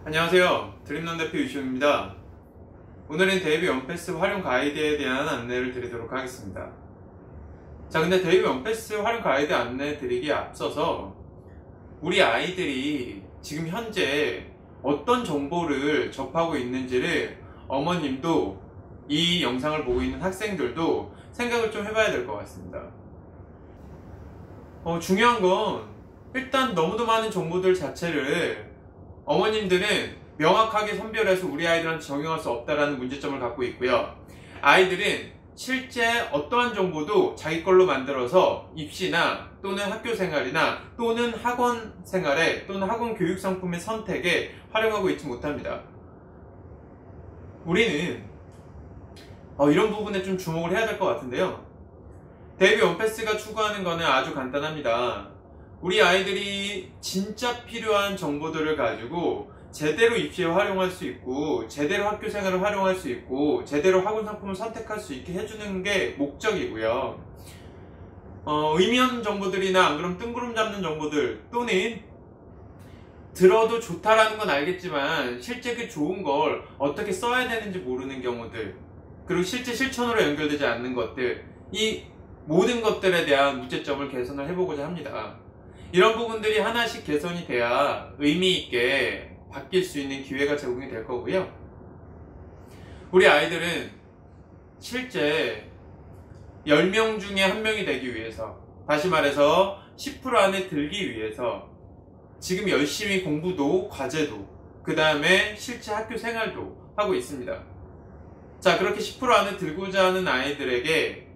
안녕하세요. 드림남 대표 유시호입니다. 오늘은 데이비 원패스 활용 가이드에 대한 안내를 드리도록 하겠습니다. 자, 근데 데이비 원패스 활용 가이드 안내 드리기에 앞서서 우리 아이들이 지금 현재 어떤 정보를 접하고 있는지를 어머님도 이 영상을 보고 있는 학생들도 생각을 좀 해봐야 될 것 같습니다. 중요한 건 일단 너무도 많은 정보들 자체를 어머님들은 명확하게 선별해서 우리 아이들한테 적용할 수 없다는 문제점을 갖고 있고요. 아이들은 실제 어떠한 정보도 자기 걸로 만들어서 입시나 또는 학교 생활이나 또는 학원 생활에 또는 학원 교육 상품의 선택에 활용하고 있지 못합니다. 우리는 이런 부분에 좀 주목을 해야 될 것 같은데요. 데이비 원패스가 추구하는 것은 아주 간단합니다. 우리 아이들이 진짜 필요한 정보들을 가지고 제대로 입시에 활용할 수 있고 제대로 학교 생활을 활용할 수 있고 제대로 학원 상품을 선택할 수 있게 해주는 게 목적이고요. 의미 없는 정보들이나 안 그럼 뜬구름 잡는 정보들 또는 들어도 좋다라는 건 알겠지만 실제 그 좋은 걸 어떻게 써야 되는지 모르는 경우들, 그리고 실제 실천으로 연결되지 않는 것들, 이 모든 것들에 대한 문제점을 개선을 해보고자 합니다. 이런 부분들이 하나씩 개선이 돼야 의미 있게 바뀔 수 있는 기회가 제공이 될 거고요. 우리 아이들은 실제 10명 중에 1명이 되기 위해서, 다시 말해서 10% 안에 들기 위해서 지금 열심히 공부도 과제도 그 다음에 실제 학교 생활도 하고 있습니다. 자, 그렇게 10% 안에 들고자 하는 아이들에게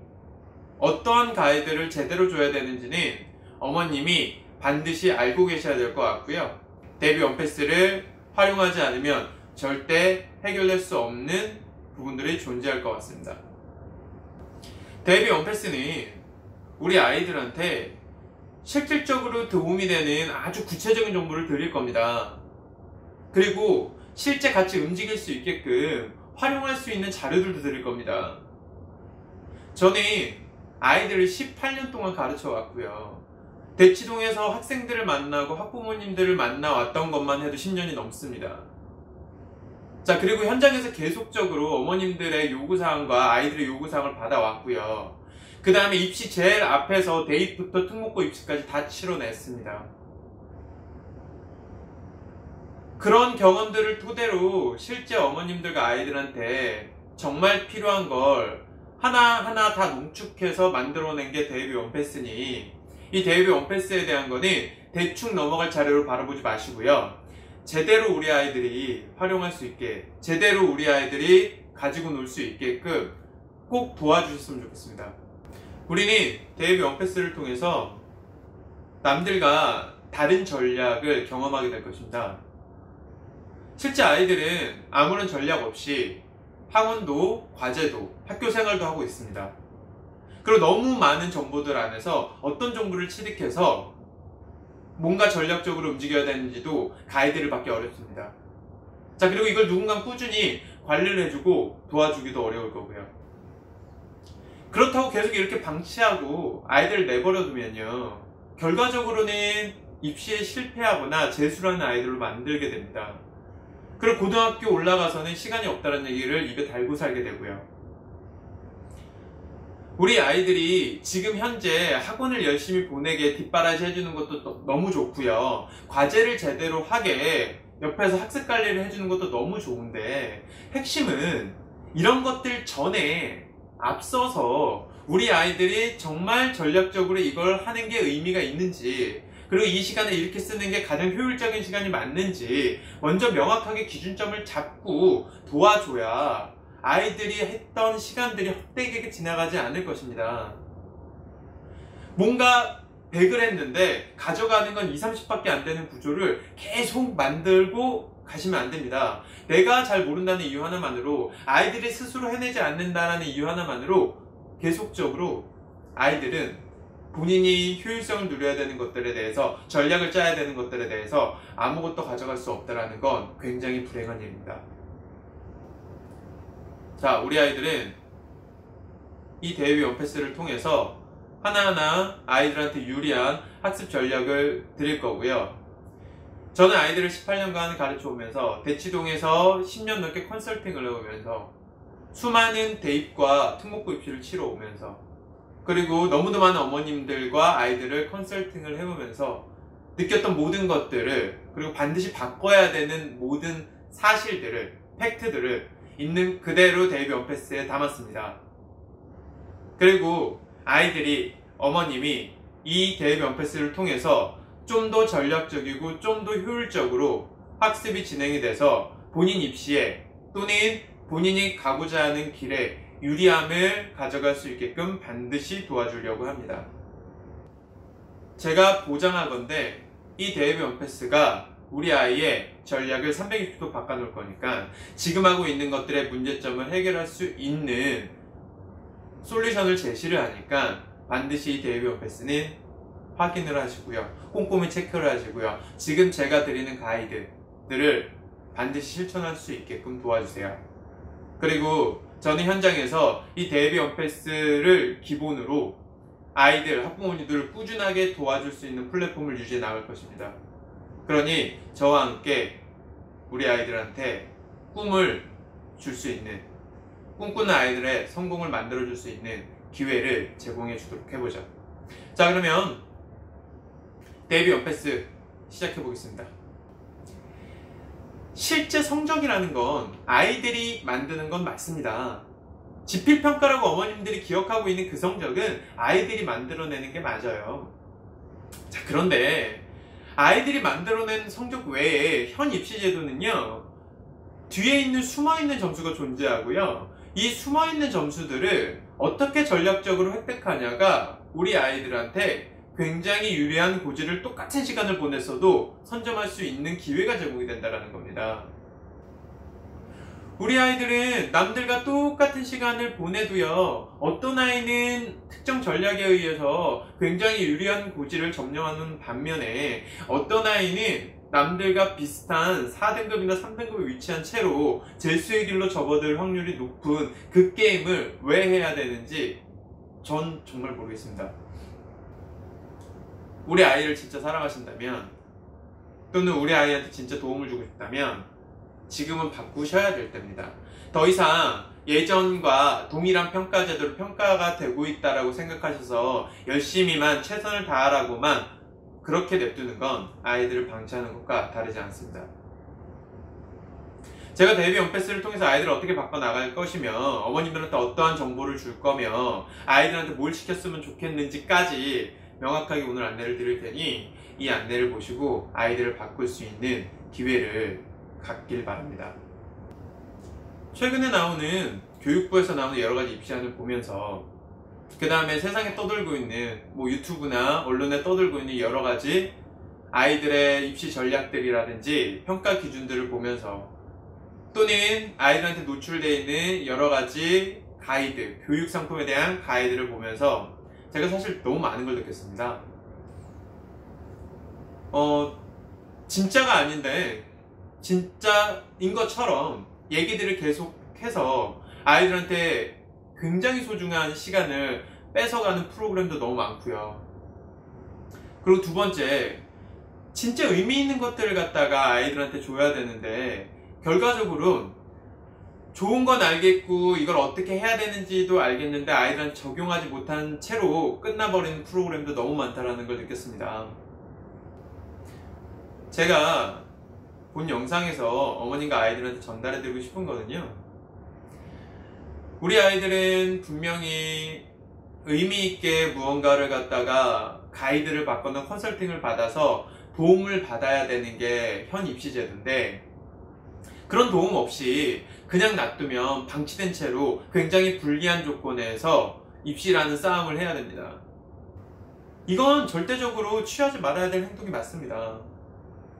어떠한 가이드를 제대로 줘야 되는지는 어머님이 반드시 알고 계셔야 될 것 같고요. 데이비 원패스를 활용하지 않으면 절대 해결될 수 없는 부분들이 존재할 것 같습니다. 데이비 원패스는 우리 아이들한테 실질적으로 도움이 되는 아주 구체적인 정보를 드릴 겁니다. 그리고 실제 같이 움직일 수 있게끔 활용할 수 있는 자료들도 드릴 겁니다. 저는 아이들을 18년 동안 가르쳐 왔고요. 대치동에서 학생들을 만나고 학부모님들을 만나왔던 것만 해도 10년이 넘습니다. 자, 그리고 현장에서 계속적으로 어머님들의 요구사항과 아이들의 요구사항을 받아왔고요. 그 다음에 입시 제일 앞에서 대입부터 특목고 입시까지 다 치러냈습니다. 그런 경험들을 토대로 실제 어머님들과 아이들한테 정말 필요한 걸 하나하나 다 농축해서 만들어낸 게 데이비 원패스니, 이 데이비 원패스에 대한 거는 대충 넘어갈 자료로 바라보지 마시고요. 제대로 우리 아이들이 활용할 수 있게, 제대로 우리 아이들이 가지고 놀 수 있게끔 꼭 도와주셨으면 좋겠습니다. 우리는 데이비 원패스를 통해서 남들과 다른 전략을 경험하게 될 것입니다. 실제 아이들은 아무런 전략 없이 학원도 과제도 학교 생활도 하고 있습니다. 그리고 너무 많은 정보들 안에서 어떤 정보를 취득해서 뭔가 전략적으로 움직여야 되는지도 가이드를 받기 어렵습니다. 자, 그리고 이걸 누군가 꾸준히 관리를 해주고 도와주기도 어려울 거고요. 그렇다고 계속 이렇게 방치하고 아이들을 내버려 두면요, 결과적으로는 입시에 실패하거나 재수를 하는 아이들로 만들게 됩니다. 그리고 고등학교 올라가서는 시간이 없다는 얘기를 입에 달고 살게 되고요. 우리 아이들이 지금 현재 학원을 열심히 보내게 뒷바라지 해주는 것도 너무 좋고요. 과제를 제대로 하게 옆에서 학습 관리를 해주는 것도 너무 좋은데, 핵심은 이런 것들 전에 앞서서 우리 아이들이 정말 전략적으로 이걸 하는 게 의미가 있는지, 그리고 이 시간을 이렇게 쓰는 게 가장 효율적인 시간이 맞는지 먼저 명확하게 기준점을 잡고 도와줘야 아이들이 했던 시간들이 헛되게 지나가지 않을 것입니다. 뭔가 100을 했는데 가져가는 건 20, 30밖에 안 되는 구조를 계속 만들고 가시면 안 됩니다. 내가 잘 모른다는 이유 하나만으로, 아이들이 스스로 해내지 않는다는 이유 하나만으로 계속적으로 아이들은 본인이 효율성을 누려야 되는 것들에 대해서, 전략을 짜야 되는 것들에 대해서 아무것도 가져갈 수 없다는 건 굉장히 불행한 일입니다. 자, 우리 아이들은 이 데이비 원패스를 통해서 하나하나 아이들한테 유리한 학습 전략을 드릴 거고요. 저는 아이들을 18년간 가르쳐 오면서 대치동에서 10년 넘게 컨설팅을 해오면서 수많은 대입과 특목고 입시를 치러 오면서 그리고 너무도 많은 어머님들과 아이들을 컨설팅을 해오면서 느꼈던 모든 것들을 그리고 반드시 바꿔야 되는 모든 사실들을 팩트들을 있는 그대로 데이비 원패스에 담았습니다. 그리고 아이들이 어머님이 이 데이비 원패스를 통해서 좀 더 전략적이고 좀 더 효율적으로 학습이 진행이 돼서 본인 입시에 또는 본인이 가고자 하는 길에 유리함을 가져갈 수 있게끔 반드시 도와주려고 합니다. 제가 보장하건대 이 데이비 원패스가 우리 아이의 전략을 360도 바꿔놓을 거니까 지금 하고 있는 것들의 문제점을 해결할 수 있는 솔루션을 제시를 하니까 반드시 이 데이비 원패스는 확인을 하시고요. 꼼꼼히 체크를 하시고요. 지금 제가 드리는 가이드들을 반드시 실천할 수 있게끔 도와주세요. 그리고 저는 현장에서 이 데이비 원패스를 기본으로 아이들, 학부모님들을 꾸준하게 도와줄 수 있는 플랫폼을 유지해 나갈 것입니다. 그러니 저와 함께 우리 아이들한테 꿈을 줄 수 있는, 꿈꾸는 아이들의 성공을 만들어줄 수 있는 기회를 제공해 주도록 해보죠. 자, 그러면 데이비 원패스 시작해 보겠습니다. 실제 성적이라는 건 아이들이 만드는 건 맞습니다. 지필평가라고 어머님들이 기억하고 있는 그 성적은 아이들이 만들어내는 게 맞아요. 자, 그런데 아이들이 만들어낸 성적 외에 현 입시제도는요, 뒤에 있는 숨어있는 점수가 존재하고요. 이 숨어있는 점수들을 어떻게 전략적으로 획득하냐가 우리 아이들한테 굉장히 유리한 고지를 똑같은 시간을 보냈어도 선점할 수 있는 기회가 제공이 된다는 겁니다. 우리 아이들은 남들과 똑같은 시간을 보내도요, 어떤 아이는 특정 전략에 의해서 굉장히 유리한 고지를 점령하는 반면에 어떤 아이는 남들과 비슷한 4등급이나 3등급에 위치한 채로 재수의 길로 접어들 확률이 높은 그 게임을 왜 해야 되는지 전 정말 모르겠습니다. 우리 아이를 진짜 사랑하신다면 또는 우리 아이한테 진짜 도움을 주고 싶다면 지금은 바꾸셔야 될 때입니다. 더 이상 예전과 동일한 평가 제도로 평가가 되고 있다라고 생각하셔서 열심히만 최선을 다하라고만 그렇게 냅두는 건 아이들을 방치하는 것과 다르지 않습니다. 제가 데이비 원패스를 통해서 아이들을 어떻게 바꿔나갈 것이며 어머님들한테 어떠한 정보를 줄 거며 아이들한테 뭘 시켰으면 좋겠는지까지 명확하게 오늘 안내를 드릴 테니 이 안내를 보시고 아이들을 바꿀 수 있는 기회를 갖길 바랍니다. 최근에 나오는 교육부에서 나오는 여러가지 입시안을 보면서 그 다음에 세상에 떠돌고 있는 유튜브나 언론에 떠돌고 있는 여러가지 아이들의 입시 전략들이라든지 평가 기준들을 보면서 또는 아이들한테 노출되어 있는 여러가지 가이드, 교육 상품에 대한 가이드를 보면서 제가 사실 너무 많은 걸 느꼈습니다. 진짜가 아닌데 진짜인 것처럼 얘기들을 계속해서 아이들한테 굉장히 소중한 시간을 뺏어가는 프로그램도 너무 많고요. 그리고 두 번째, 진짜 의미 있는 것들을 갖다가 아이들한테 줘야 되는데 결과적으로 좋은 건 알겠고 이걸 어떻게 해야 되는지도 알겠는데 아이들한테 적용하지 못한 채로 끝나버리는 프로그램도 너무 많다는 걸 느꼈습니다. 제가 본 영상에서 어머님과 아이들한테 전달해드리고 싶은 거는요, 우리 아이들은 분명히 의미있게 무언가를 갖다가 가이드를 받거나 컨설팅을 받아서 도움을 받아야 되는 게 현 입시제도인데 그런 도움 없이 그냥 놔두면 방치된 채로 굉장히 불리한 조건에서 입시라는 싸움을 해야 됩니다. 이건 절대적으로 취하지 말아야 될 행동이 맞습니다.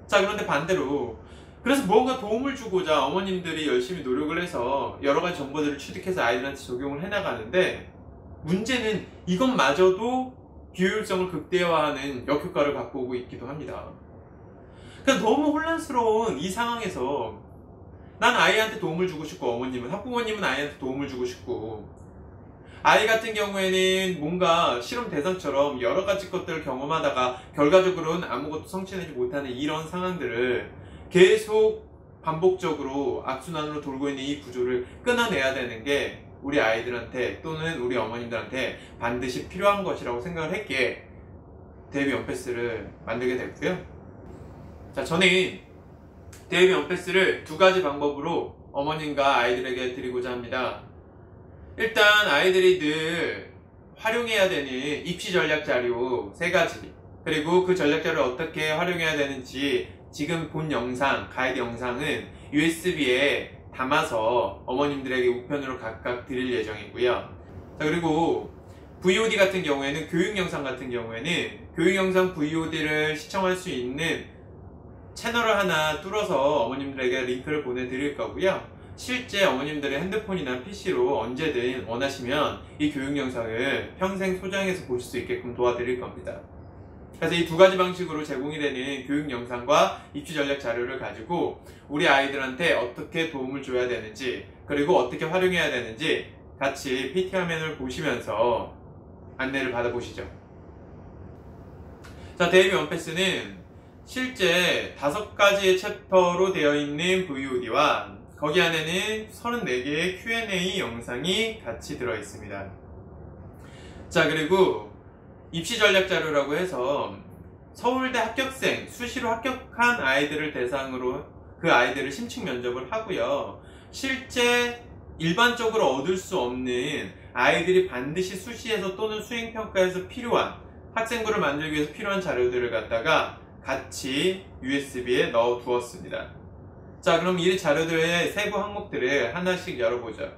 자, 그런데 반대로 그래서 무언가 도움을 주고자 어머님들이 열심히 노력을 해서 여러가지 정보들을 취득해서 아이들한테 적용을 해나가는데 문제는 이것마저도 비효율성을 극대화하는 역효과를 갖고 오고 있기도 합니다. 그러니까 너무 혼란스러운 이 상황에서 난 아이한테 도움을 주고 싶고 어머님은, 학부모님은 아이한테 도움을 주고 싶고 아이 같은 경우에는 뭔가 실험 대상처럼 여러 가지 것들을 경험하다가 결과적으로는 아무것도 성취하지 못하는 이런 상황들을 계속 반복적으로 악순환으로 돌고 있는 이 구조를 끊어내야 되는 게 우리 아이들한테 또는 우리 어머님들한테 반드시 필요한 것이라고 생각을 했기에 데이비 언패스를 만들게 됐고요. 자, 저는 데이비 언패스를 두 가지 방법으로 어머님과 아이들에게 드리고자 합니다. 일단 아이들이 늘 활용해야 되는 입시 전략 자료 3가지, 그리고 그 전략 자료를 어떻게 활용해야 되는지 지금 본 영상, 가이드 영상은 USB에 담아서 어머님들에게 우편으로 각각 드릴 예정이고요. 자, 그리고 VOD 같은 경우에는, 교육 영상 같은 경우에는 교육 영상 VOD를 시청할 수 있는 채널을 하나 뚫어서 어머님들에게 링크를 보내드릴 거고요. 실제 어머님들의 핸드폰이나 PC로 언제든 원하시면 이 교육 영상을 평생 소장해서 보실 수 있게끔 도와드릴 겁니다. 그래서 이 두 가지 방식으로 제공이 되는 교육 영상과 입시 전략 자료를 가지고 우리 아이들한테 어떻게 도움을 줘야 되는지, 그리고 어떻게 활용해야 되는지 같이 PT 화면을 보시면서 안내를 받아보시죠. 자, 데이비 언패스는 실제 5가지의 챕터로 되어 있는 VOD와 거기 안에는 34개의 Q&A 영상이 같이 들어있습니다. 자, 그리고 입시 전략 자료라고 해서 서울대 합격생, 수시로 합격한 아이들을 대상으로 그 아이들을 심층 면접을 하고요. 실제 일반적으로 얻을 수 없는 아이들이 반드시 수시에서 또는 수행평가에서 필요한, 학생부를 만들기 위해서 필요한 자료들을 갖다가 같이 USB에 넣어 두었습니다. 자, 그럼 이 자료들의 세부 항목들을 하나씩 열어보죠.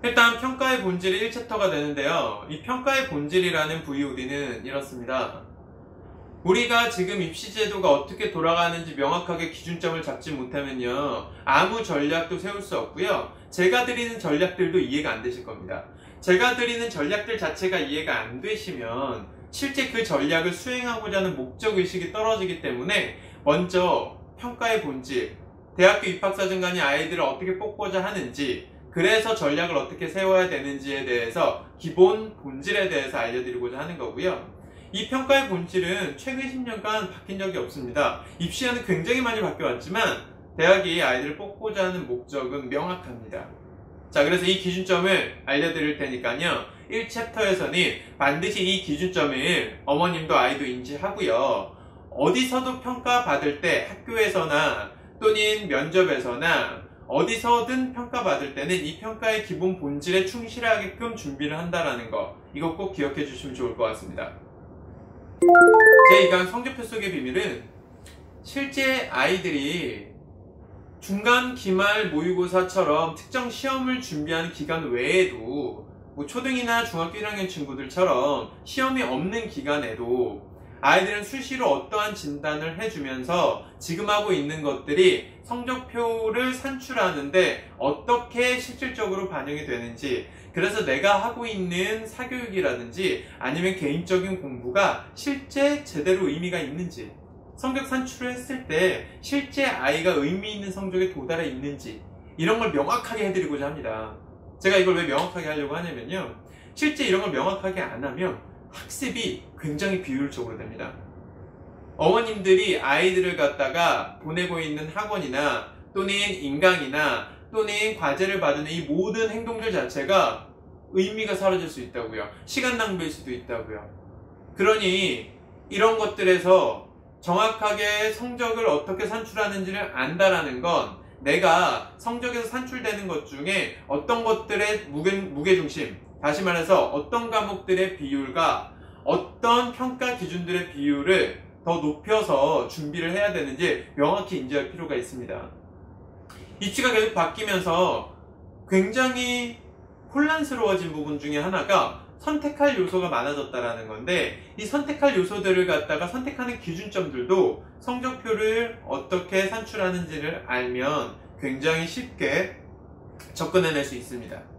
일단 평가의 본질이 1챕터가 되는데요. 이 평가의 본질이라는 VOD는 이렇습니다. 우리가 지금 입시제도가 어떻게 돌아가는지 명확하게 기준점을 잡지 못하면요, 아무 전략도 세울 수 없고요, 제가 드리는 전략들도 이해가 안 되실 겁니다. 제가 드리는 전략들 자체가 이해가 안 되시면 실제 그 전략을 수행하고자 하는 목적의식이 떨어지기 때문에 먼저 평가의 본질, 대학교 입학사정관이 아이들을 어떻게 뽑고자 하는지, 그래서 전략을 어떻게 세워야 되는지에 대해서 기본 본질에 대해서 알려드리고자 하는 거고요. 이 평가의 본질은 최근 10년간 바뀐 적이 없습니다. 입시와는 굉장히 많이 바뀌어왔지만 대학이 아이들을 뽑고자 하는 목적은 명확합니다. 자, 그래서 이 기준점을 알려드릴 테니까요, 1챕터에서는 반드시 이 기준점을 어머님도 아이도 인지하고요, 어디서도 평가받을 때, 학교에서나 또는 면접에서나 어디서든 평가받을 때는 이 평가의 기본 본질에 충실하게끔 준비를 한다는 거, 이거 꼭 기억해 주시면 좋을 것 같습니다. 제2강 성적표 속의 비밀은 실제 아이들이 중간, 기말, 모의고사처럼 특정 시험을 준비하는 기간 외에도, 뭐 초등이나 중학교 1학년 친구들처럼 시험이 없는 기간에도 아이들은 수시로 어떠한 진단을 해주면서 지금 하고 있는 것들이 성적표를 산출하는데 어떻게 실질적으로 반영이 되는지, 그래서 내가 하고 있는 사교육이라든지 아니면 개인적인 공부가 실제 제대로 의미가 있는지, 성적 산출을 했을 때 실제 아이가 의미 있는 성적에 도달해 있는지, 이런 걸 명확하게 해드리고자 합니다. 제가 이걸 왜 명확하게 하려고 하냐면요, 실제 이런 걸 명확하게 안 하면 학습이 굉장히 비효율적으로 됩니다. 어머님들이 아이들을 갖다가 보내고 있는 학원이나 또는 인강이나 또는 과제를 받는 이 모든 행동들 자체가 의미가 사라질 수 있다고요. 시간 낭비일 수도 있다고요. 그러니 이런 것들에서 정확하게 성적을 어떻게 산출하는지를 안다라는 건 내가 성적에서 산출되는 것 중에 어떤 것들의 무게중심, 다시 말해서 어떤 과목들의 비율과 어떤 평가 기준들의 비율을 더 높여서 준비를 해야 되는지 명확히 인지할 필요가 있습니다. 입시가 계속 바뀌면서 굉장히 혼란스러워진 부분 중에 하나가 선택할 요소가 많아졌다라는 건데, 이 선택할 요소들을 갖다가 선택하는 기준점들도 성적표를 어떻게 산출하는지를 알면 굉장히 쉽게 접근해낼 수 있습니다.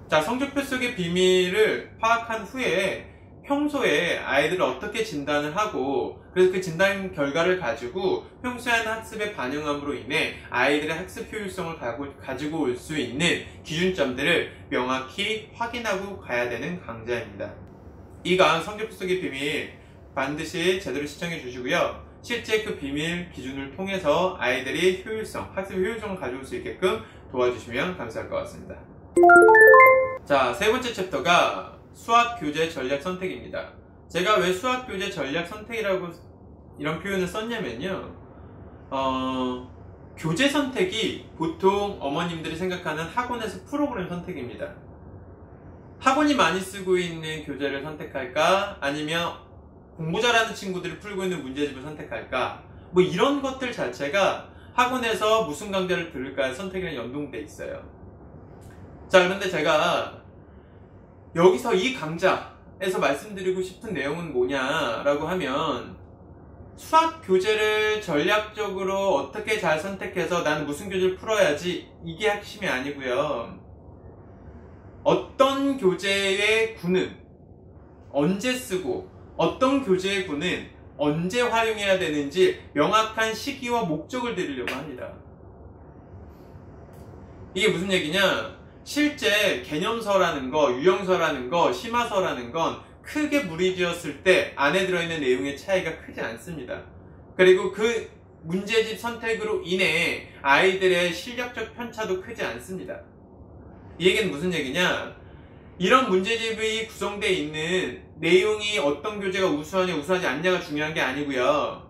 자, 성적표 속의 비밀을 파악한 후에 평소에 아이들을 어떻게 진단을 하고 그래서 그 진단 결과를 가지고 평소에 하는 학습에 반영함으로 인해 아이들의 학습 효율성을 가지고 올 수 있는 기준점들을 명확히 확인하고 가야 되는 강좌입니다. 이 강의 성적 속의 비밀 반드시 제대로 시청해 주시고요. 실제 그 비밀 기준을 통해서 아이들이 학습 효율성을 가져올 수 있게끔 도와주시면 감사할 것 같습니다. 자, 세 번째 챕터가 수학 교재 전략 선택입니다. 제가 왜 수학 교재 전략 선택이라고 이런 표현을 썼냐면요. 교재 선택이 보통 어머님들이 생각하는 학원에서 프로그램 선택입니다. 학원이 많이 쓰고 있는 교재를 선택할까? 아니면 공부 잘하는 친구들이 풀고 있는 문제집을 선택할까? 뭐 이런 것들 자체가 학원에서 무슨 강좌를 들을까의 선택이랑 연동돼 있어요. 자, 그런데 제가 여기서 이 강좌에서 말씀드리고 싶은 내용은 뭐냐라고 하면 수학 교재를 전략적으로 어떻게 잘 선택해서 나는 무슨 교재를 풀어야지 이게 핵심이 아니고요. 어떤 교재의 구는 언제 쓰고 어떤 교재의 구는 언제 활용해야 되는지 명확한 시기와 목적을 드리려고 합니다. 이게 무슨 얘기냐? 실제 개념서라는 거, 유형서라는 거, 심화서라는 건 크게 무리지었을 때 안에 들어있는 내용의 차이가 크지 않습니다. 그리고 그 문제집 선택으로 인해 아이들의 실력적 편차도 크지 않습니다. 이 얘기는 무슨 얘기냐? 이런 문제집이 구성되어 있는 내용이 어떤 교재가 우수하냐 우수하지 않냐가 중요한 게 아니고요.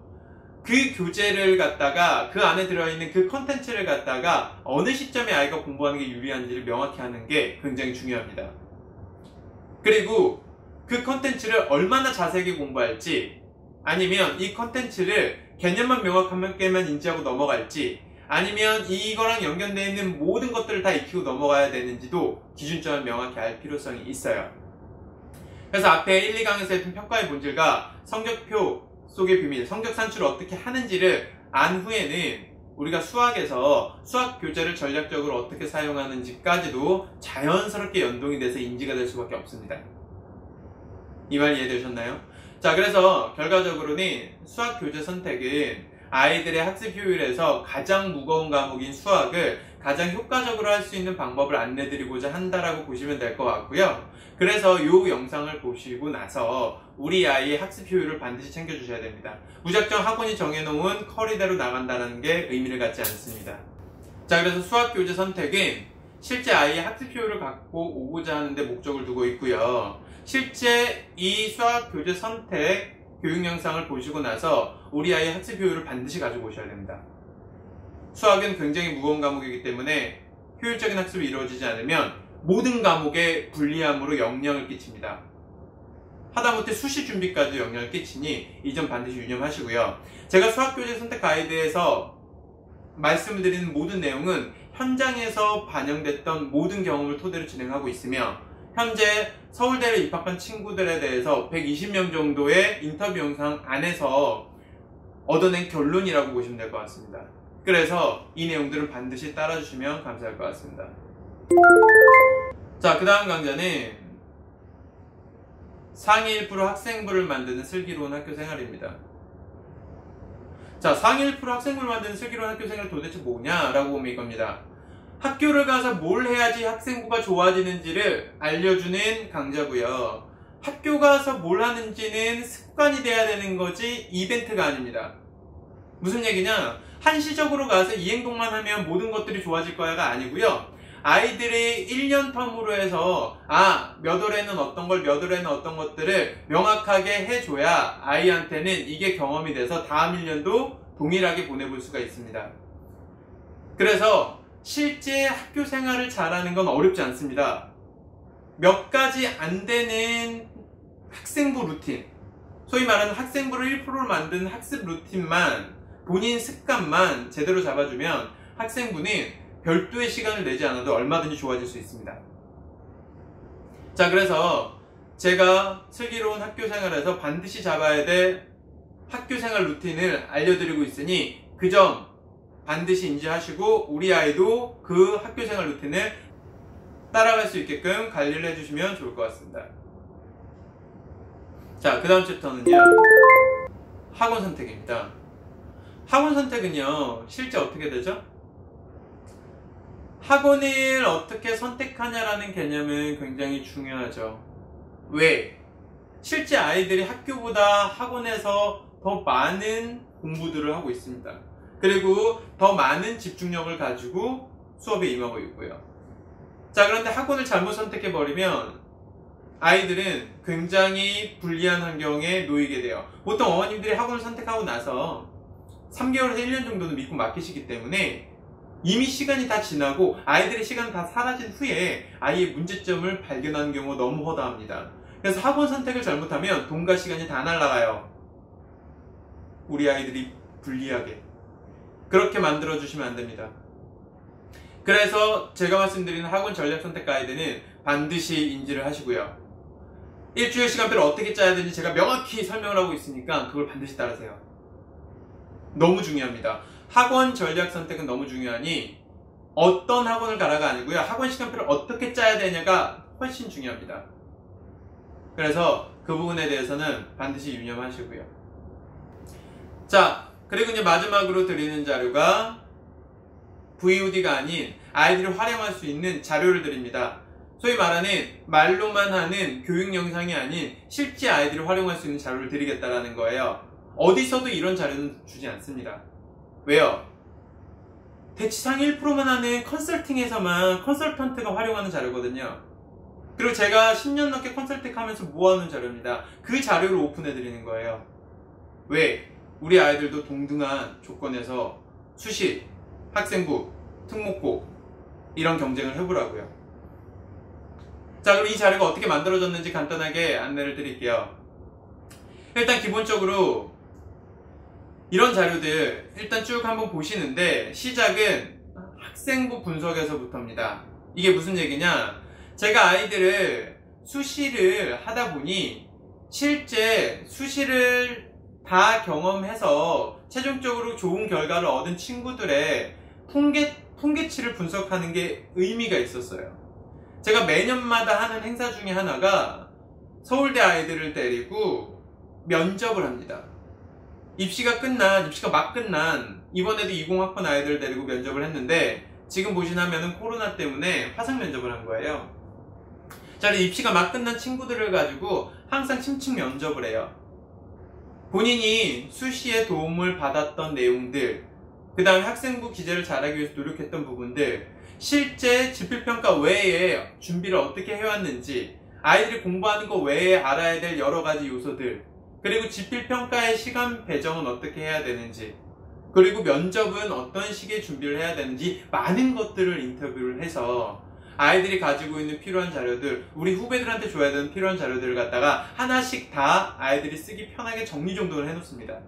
그 교재를 갖다가 그 안에 들어있는 그 컨텐츠를 갖다가 어느 시점에 아이가 공부하는 게 유리한지를 명확히 하는 게 굉장히 중요합니다. 그리고 그 컨텐츠를 얼마나 자세하게 공부할지, 아니면 이 컨텐츠를 개념만 명확하게만 인지하고 넘어갈지, 아니면 이거랑 연결되어 있는 모든 것들을 다 익히고 넘어가야 되는지도 기준점을 명확히 알 필요성이 있어요. 그래서 앞에 1, 2강에서 했던 평가의 본질과 성적표 속의 비밀, 성적 산출을 어떻게 하는지를 안 후에는 우리가 수학에서 수학 교재를 전략적으로 어떻게 사용하는지까지도 자연스럽게 연동이 돼서 인지가 될 수밖에 없습니다. 이 말 이해되셨나요? 자, 그래서 결과적으로는 수학 교재 선택은 아이들의 학습 효율에서 가장 무거운 과목인 수학을 가장 효과적으로 할 수 있는 방법을 안내드리고자 한다라고 보시면 될 것 같고요. 그래서 이 영상을 보시고 나서 우리 아이의 학습 효율을 반드시 챙겨주셔야 됩니다. 무작정 학원이 정해놓은 커리대로 나간다는 게 의미를 갖지 않습니다. 자, 그래서 수학 교재 선택은 실제 아이의 학습 효율을 갖고 오고자 하는데 목적을 두고 있고요. 실제 이 수학 교재 선택 교육 영상을 보시고 나서 우리 아이의 학습 효율을 반드시 가지고 오셔야 됩니다. 수학은 굉장히 무거운 과목이기 때문에 효율적인 학습이 이루어지지 않으면 모든 과목에 불리함으로 영향을 끼칩니다. 하다못해 수시 준비까지 영향을 끼치니 이 점 반드시 유념하시고요. 제가 수학교재 선택 가이드에서 말씀을 드리는 모든 내용은 현장에서 반영됐던 모든 경험을 토대로 진행하고 있으며, 현재 서울대를 입학한 친구들에 대해서 120명 정도의 인터뷰 영상 안에서 얻어낸 결론이라고 보시면 될 것 같습니다. 그래서 이 내용들은 반드시 따라주시면 감사할 것 같습니다. 자, 그 다음 강좌는 상위 1% 학생부를 만드는 슬기로운 학교생활입니다. 자, 상위 1% 학생부를 만드는 슬기로운 학교생활 도대체 뭐냐라고 보면 이겁니다. 학교를 가서 뭘 해야지 학생부가 좋아지는지를 알려주는 강좌고요. 학교 가서 뭘 하는지는 습관이 돼야 되는 거지 이벤트가 아닙니다. 무슨 얘기냐? 한시적으로 가서 이 행동만 하면 모든 것들이 좋아질 거야가 아니고요. 아이들이 1년 텀으로 해서 몇 월에는 어떤 걸, 몇 월에는 어떤 것들을 명확하게 해줘야 아이한테는 이게 경험이 돼서 다음 1년도 동일하게 보내볼 수가 있습니다. 그래서 실제 학교 생활을 잘하는 건 어렵지 않습니다. 몇 가지 안 되는 학생부 루틴, 소위 말하는 학생부를 1%를 만드는 학습 루틴만, 본인 습관만 제대로 잡아주면 학생부는 별도의 시간을 내지 않아도 얼마든지 좋아질 수 있습니다. 자, 그래서 제가 슬기로운 학교생활에서 반드시 잡아야 될 학교생활 루틴을 알려드리고 있으니 그 점 반드시 인지하시고 우리 아이도 그 학교생활 루틴을 따라갈 수 있게끔 관리를 해주시면 좋을 것 같습니다. 자, 그 다음 챕터는요, 학원 선택입니다. 학원 선택은요, 실제 어떻게 되죠? 학원을 어떻게 선택하냐라는 개념은 굉장히 중요하죠. 왜? 실제 아이들이 학교보다 학원에서 더 많은 공부들을 하고 있습니다. 그리고 더 많은 집중력을 가지고 수업에 임하고 있고요. 자, 그런데 학원을 잘못 선택해버리면 아이들은 굉장히 불리한 환경에 놓이게 돼요. 보통 어머님들이 학원을 선택하고 나서 3개월에서 1년 정도는 믿고 맡기시기 때문에 이미 시간이 다 지나고 아이들의 시간이 다 사라진 후에 아이의 문제점을 발견하는 경우가 너무 허다합니다. 그래서 학원 선택을 잘못하면 돈과 시간이 다 날아가요. 우리 아이들이 불리하게. 그렇게 만들어주시면 안 됩니다. 그래서 제가 말씀드리는 학원 전략 선택 가이드는 반드시 인지를 하시고요. 일주일 시간표를 어떻게 짜야 되는지 제가 명확히 설명을 하고 있으니까 그걸 반드시 따르세요. 너무 중요합니다. 학원 전략 선택은 너무 중요하니 어떤 학원을 가라가 아니고요. 학원 시간표를 어떻게 짜야 되냐가 훨씬 중요합니다. 그래서 그 부분에 대해서는 반드시 유념하시고요. 자, 그리고 이제 마지막으로 드리는 자료가 VOD가 아닌 아이들이 활용할 수 있는 자료를 드립니다. 소위 말하는 말로만 하는 교육 영상이 아닌 실제 아이들이 활용할 수 있는 자료를 드리겠다라는 거예요. 어디서도 이런 자료는 주지 않습니다. 왜요? 대치상 1%만 하는 컨설팅에서만 컨설턴트가 활용하는 자료거든요. 그리고 제가 10년 넘게 컨설팅 하면서 모아놓은 자료입니다. 그 자료를 오픈해 드리는 거예요. 왜? 우리 아이들도 동등한 조건에서 수시, 학생부, 특목고 이런 경쟁을 해보라고요. 자, 그럼 이 자료가 어떻게 만들어졌는지 간단하게 안내를 드릴게요. 일단 기본적으로 이런 자료들 일단 쭉 한번 보시는데 시작은 학생부 분석에서부터입니다. 이게 무슨 얘기냐? 제가 아이들을 수시를 하다 보니 실제 수시를 다 경험해서 최종적으로 좋은 결과를 얻은 친구들의 통계치를 분석하는 게 의미가 있었어요. 제가 매년마다 하는 행사 중에 하나가 서울대 아이들을 데리고 면접을 합니다. 입시가 막 끝난 이번에도 20학번 아이들을 데리고 면접을 했는데 지금 보시면은 코로나 때문에 화상 면접을 한 거예요. 자, 입시가 막 끝난 친구들을 가지고 항상 심층 면접을 해요. 본인이 수시에 도움을 받았던 내용들, 그 다음에 학생부 기재를 잘하기 위해서 노력했던 부분들, 실제 지필평가 외에 준비를 어떻게 해왔는지, 아이들이 공부하는 거 외에 알아야 될 여러 가지 요소들, 그리고 지필평가의 시간 배정은 어떻게 해야 되는지, 그리고 면접은 어떤 식의 준비를 해야 되는지 많은 것들을 인터뷰를 해서 아이들이 가지고 있는 필요한 자료들, 우리 후배들한테 줘야 되는 필요한 자료들을 갖다가 하나씩 다 아이들이 쓰기 편하게 정리정돈을 해놓습니다.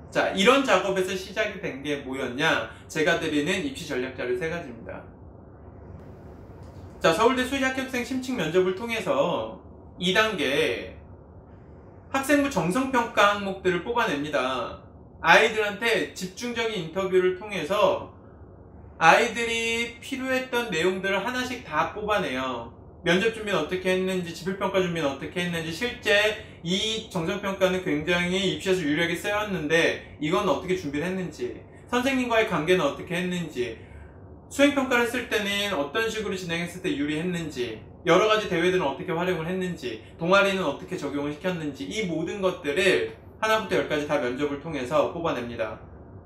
자, 이런 작업에서 시작이 된 게 뭐였냐? 제가 드리는 입시 전략 자료 3가지입니다. 자, 서울대 수시 합격생 심층 면접을 통해서 2단계 학생부 정성평가 항목들을 뽑아냅니다. 아이들한테 집중적인 인터뷰를 통해서 아이들이 필요했던 내용들을 하나씩 다 뽑아내요. 면접 준비는 어떻게 했는지, 지필평가 준비는 어떻게 했는지, 실제 이 정성평가는 굉장히 입시에서 유리하게 쓰였는데 이건 어떻게 준비를 했는지, 선생님과의 관계는 어떻게 했는지, 수행평가를 했을 때는 어떤 식으로 진행했을 때 유리했는지, 여러가지 대회들은 어떻게 활용을 했는지, 동아리는 어떻게 적용을 시켰는지, 이 모든 것들을 하나부터 10까지 다 면접을 통해서 뽑아냅니다.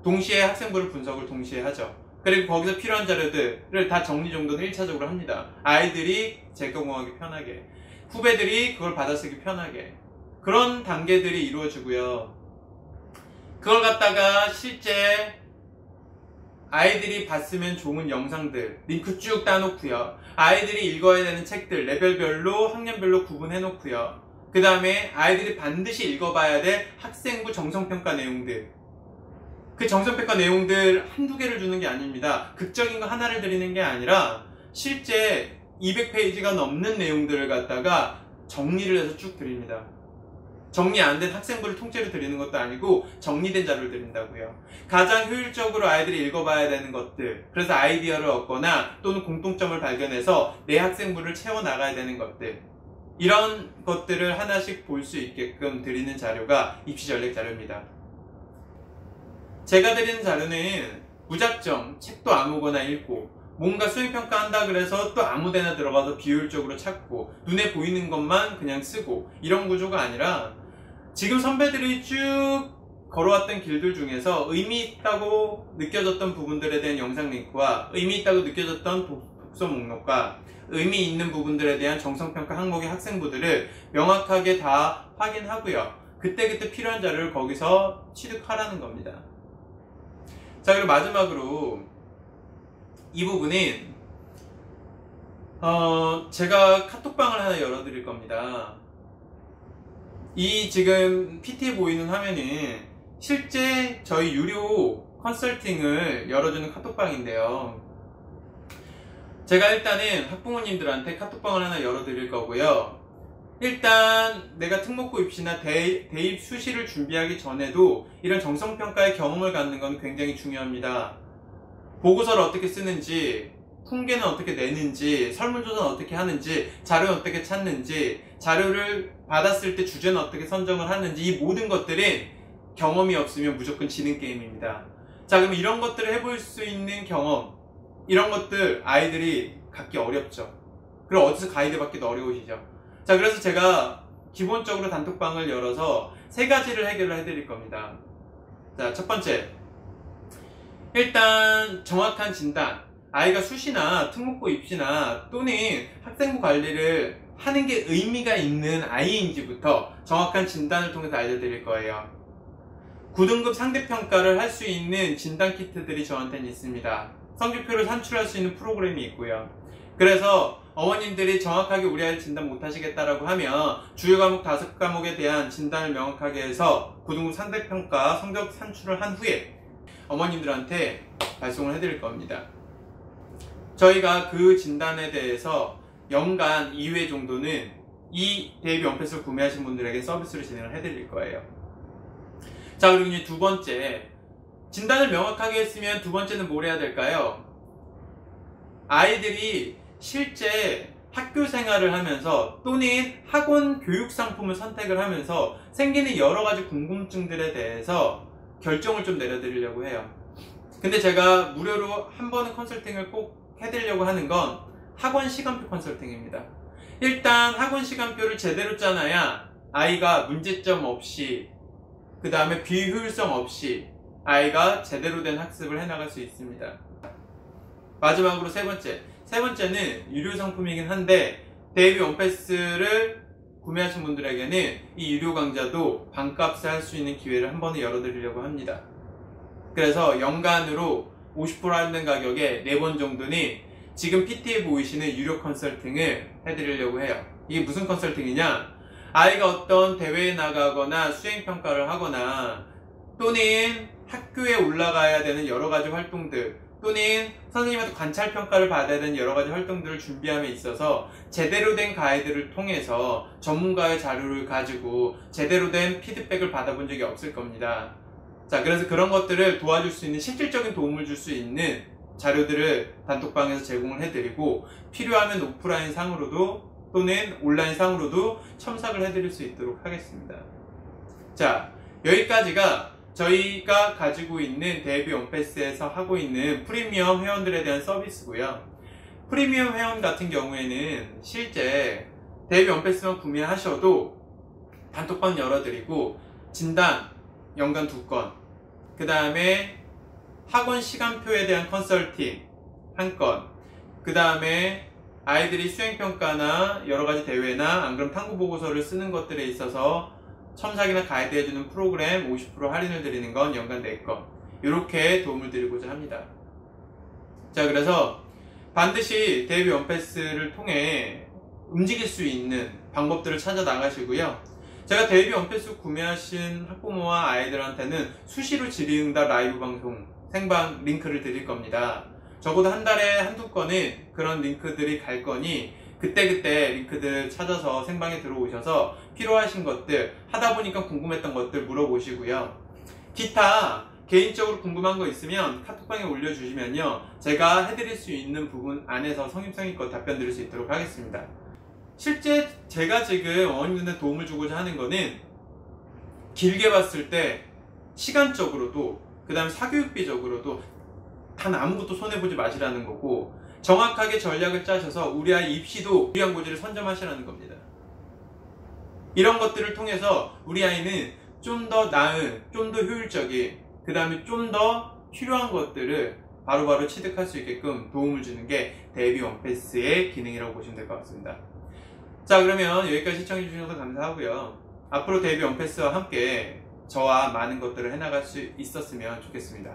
동시에 학생부를 분석을 동시에 하죠. 그리고 거기서 필요한 자료들을 다 정리정돈을 1차적으로 합니다. 아이들이 재경험하기 편하게, 후배들이 그걸 받아쓰기 편하게, 그런 단계들이 이루어지고요. 그걸 갖다가 실제 아이들이 봤으면 좋은 영상들 링크 쭉 따놓고요. 아이들이 읽어야 되는 책들 레벨별로 학년별로 구분해 놓고요. 그 다음에 아이들이 반드시 읽어봐야 될 학생부 정성평가 내용들, 그 정성평가 내용들 한두 개를 주는 게 아닙니다. 극적인 거 하나를 드리는 게 아니라 실제 200페이지가 넘는 내용들을 갖다가 정리를 해서 쭉 드립니다. 정리 안 된 학생부를 통째로 드리는 것도 아니고 정리된 자료를 드린다고요. 가장 효율적으로 아이들이 읽어봐야 되는 것들, 그래서 아이디어를 얻거나 또는 공통점을 발견해서 내 학생부를 채워나가야 되는 것들, 이런 것들을 하나씩 볼 수 있게끔 드리는 자료가 입시 전략 자료입니다. 제가 드리는 자료는 무작정 책도 아무거나 읽고 뭔가 수행평가 한다 그래서 또 아무데나 들어가서 비효율적으로 찾고 눈에 보이는 것만 그냥 쓰고 이런 구조가 아니라 지금 선배들이 쭉 걸어왔던 길들 중에서 의미 있다고 느껴졌던 부분들에 대한 영상 링크와 의미 있다고 느껴졌던 독서 목록과 의미 있는 부분들에 대한 정성평가 항목의 학생부들을 명확하게 다 확인하고요. 그때그때 필요한 자료를 거기서 취득하라는 겁니다. 자, 그리고 마지막으로 이 부분은 제가 카톡방을 하나 열어드릴 겁니다. 이 지금 PT에 보이는 화면은 실제 저희 유료 컨설팅을 열어주는 카톡방인데요. 제가 일단은 학부모님들한테 카톡방을 하나 열어드릴 거고요. 일단 내가 특목고 입시나 대입 수시를 준비하기 전에도 이런 정성평가의 경험을 갖는 건 굉장히 중요합니다. 보고서를 어떻게 쓰는지, 통계는 어떻게 내는지, 설문조사는 어떻게 하는지, 자료는 어떻게 찾는지, 자료를 받았을 때 주제는 어떻게 선정을 하는지, 이 모든 것들은 경험이 없으면 무조건 지는 게임입니다. 자, 그럼 이런 것들을 해볼 수 있는 경험, 이런 것들 아이들이 갖기 어렵죠. 그리고 어디서 가이드 받기도 어려우시죠. 자, 그래서 제가 기본적으로 단톡방을 열어서 3가지를 해결을 해드릴 겁니다. 자, 첫 번째, 일단 정확한 진단, 아이가 수시나 특목고 입시나 또는 학생부 관리를 하는 게 의미가 있는 아이인지부터 정확한 진단을 통해서 알려드릴 거예요. 9등급 상대평가를 할 수 있는 진단 키트들이 저한테는 있습니다. 성적표를 산출할 수 있는 프로그램이 있고요. 그래서 어머님들이 정확하게 우리 아이를 진단 못하시겠다라고 하면 주요 과목 5과목에 대한 진단을 명확하게 해서 9등급 상대평가 성적 산출을 한 후에 어머님들한테 발송을 해드릴 겁니다. 저희가 그 진단에 대해서 연간 2회 정도는 이 대입 원패스를 구매하신 분들에게 서비스를 진행을 해드릴 거예요. 자, 그리고 이제 두 번째, 진단을 명확하게 했으면 두 번째는 뭘 해야 될까요? 아이들이 실제 학교 생활을 하면서 또는 학원 교육 상품을 선택을 하면서 생기는 여러 가지 궁금증들에 대해서 결정을 좀 내려드리려고 해요. 근데 제가 무료로 한 번은 컨설팅을 꼭 해드리려고 하는 건 학원 시간표 컨설팅입니다. 일단 학원 시간표를 제대로 짜놔야 아이가 문제점 없이, 그 다음에 비효율성 없이 아이가 제대로 된 학습을 해나갈 수 있습니다. 마지막으로 세 번째는 유료 상품이긴 한데 대입 원패스를 구매하신 분들에게는 이 유료 강좌도 반값에 할 수 있는 기회를 한 번은 열어드리려고 합니다. 그래서 연간으로 50% 할인된 가격에 4번 정도는 지금 PT에 보이시는 유료 컨설팅을 해드리려고 해요. 이게 무슨 컨설팅이냐? 아이가 어떤 대회에 나가거나 수행평가를 하거나 또는 학교에 올라가야 되는 여러 가지 활동들 또는 선생님한테 관찰평가를 받아야 되는 여러 가지 활동들을 준비함에 있어서 제대로 된 가이드를 통해서 전문가의 자료를 가지고 제대로 된 피드백을 받아본 적이 없을 겁니다. 자, 그래서 그런 것들을 도와줄 수 있는 실질적인 도움을 줄 수 있는 자료들을 단톡방에서 제공을 해드리고 필요하면 오프라인 상으로도 또는 온라인 상으로도 첨삭을 해드릴 수 있도록 하겠습니다. 자, 여기까지가 저희가 가지고 있는 대입 원패스에서 하고 있는 프리미엄 회원들에 대한 서비스고요. 프리미엄 회원 같은 경우에는 실제 대입 원패스만 구매하셔도 단톡방 열어드리고 진단 연간 2건, 그 다음에 학원 시간표에 대한 컨설팅 1건, 그 다음에 아이들이 수행평가나 여러가지 대회나 안 그럼 탐구보고서를 쓰는 것들에 있어서 첨삭이나 가이드 해주는 프로그램 50% 할인을 드리는 건 연간 4건, 이렇게 도움을 드리고자 합니다. 자, 그래서 반드시 대입 원패스를 통해 움직일 수 있는 방법들을 찾아 나가시고요. 제가 대입 원패스 구매하신 학부모와 아이들한테는 수시로 질의응답 라이브 방송 생방 링크를 드릴 겁니다. 적어도 한 달에 한두 건은 그런 링크들이 갈 거니 그때그때 링크들 찾아서 생방에 들어오셔서 필요하신 것들, 하다 보니까 궁금했던 것들 물어보시고요. 기타 개인적으로 궁금한 거 있으면 카톡방에 올려주시면요, 제가 해드릴 수 있는 부분 안에서 성심성의껏 답변 드릴 수 있도록 하겠습니다. 실제 제가 지금 어머님들한테 도움을 주고자 하는 거는 길게 봤을 때 시간적으로도 그 다음에 사교육비적으로도 단 아무것도 손해보지 마시라는 거고, 정확하게 전략을 짜셔서 우리 아이 입시도 요양고지를 선점하시라는 겁니다. 이런 것들을 통해서 우리 아이는 좀 더 나은, 좀 더 효율적인, 그 다음에 좀 더 필요한 것들을 바로바로 취득할 수 있게끔 도움을 주는 게 대비 원패스의 기능이라고 보시면 될 것 같습니다. 자, 그러면 여기까지 시청해 주셔서 감사하고요. 앞으로 대비 원패스와 함께 저와 많은 것들을 해나갈 수 있었으면 좋겠습니다.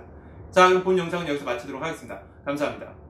자, 그럼 본 영상은 여기서 마치도록 하겠습니다. 감사합니다.